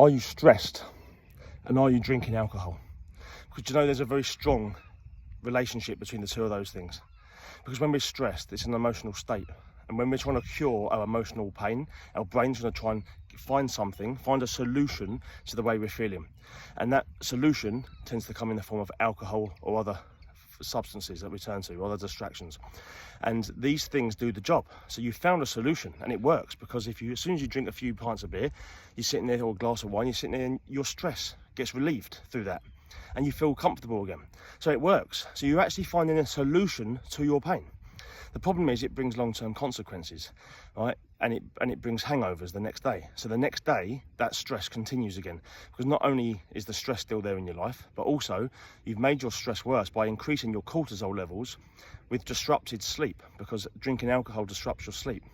Are you stressed? And are you drinking alcohol? Because you know there's a very strong relationship between the two of those things. Because when we're stressed, it's an emotional state. And when we're trying to cure our emotional pain, our brain's going to try and find a solution to the way we're feeling. And that solution tends to come in the form of alcohol or other substances that we turn to, or other distractions. And these things do the job. So you found a solution and it works, because as soon as you drink a few pints of beer, you're sitting there, or a glass of wine, you're sitting there and your stress gets relieved through that. And you feel comfortable again. So it works. So you're actually finding a solution to your pain. The problem is it brings long-term consequences, right? And it brings hangovers the next day. So the next day, that stress continues again. Because not only is the stress still there in your life, but also you've made your stress worse by increasing your cortisol levels with disrupted sleep, because drinking alcohol disrupts your sleep.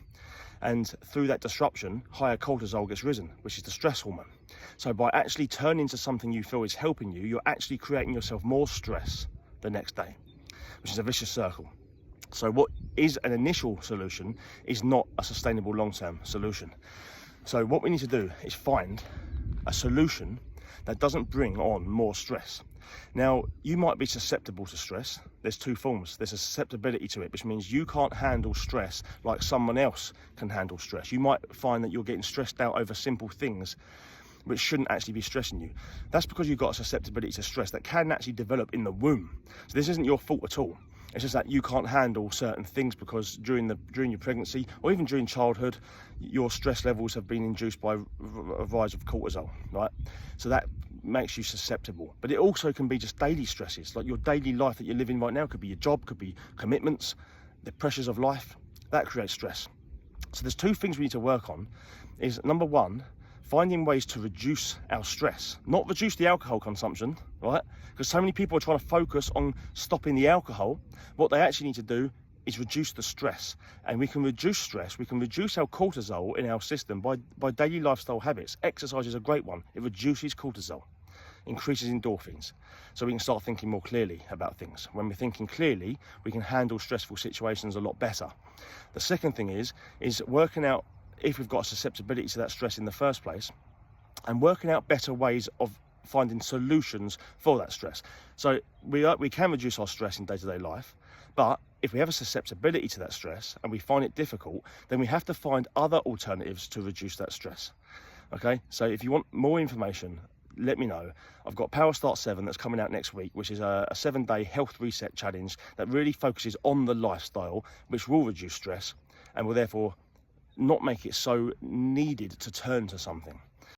And through that disruption, higher cortisol gets risen, which is the stress hormone. So by actually turning to something you feel is helping you, you're actually creating yourself more stress the next day, which is a vicious circle. So what is an initial solution is not a sustainable long-term solution. So what we need to do is find a solution that doesn't bring on more stress. Now, you might be susceptible to stress. There's two forms. There's a susceptibility to it, which means you can't handle stress like someone else can handle stress. You might find that you're getting stressed out over simple things which shouldn't actually be stressing you. That's because you've got a susceptibility to stress that can actually develop in the womb. So this isn't your fault at all. It's just that you can't handle certain things because during your pregnancy, or even during childhood, your stress levels have been induced by a rise of cortisol, right? So that makes you susceptible. But it also can be just daily stresses, like your daily life that you're living right now. Could be your job, could be commitments, the pressures of life. That creates stress. So there's two things we need to work on. Is number one, finding ways to reduce our stress, not reduce the alcohol consumption, right? Because so many people are trying to focus on stopping the alcohol. What they actually need to do is reduce the stress. And we can reduce stress, we can reduce our cortisol in our system by daily lifestyle habits. Exercise is a great one. It reduces cortisol, increases endorphins. So we can start thinking more clearly about things. When we're thinking clearly, we can handle stressful situations a lot better. The second thing is working out if we've got a susceptibility to that stress in the first place, and working out better ways of finding solutions for that stress. So we can reduce our stress in day-to-day life, but if we have a susceptibility to that stress and we find it difficult, then we have to find other alternatives to reduce that stress. Okay, so if you want more information, let me know. I've got Power Start 7 that's coming out next week, which is a 7-day health reset challenge that really focuses on the lifestyle, which will reduce stress and will therefore not make it so needed to turn to something.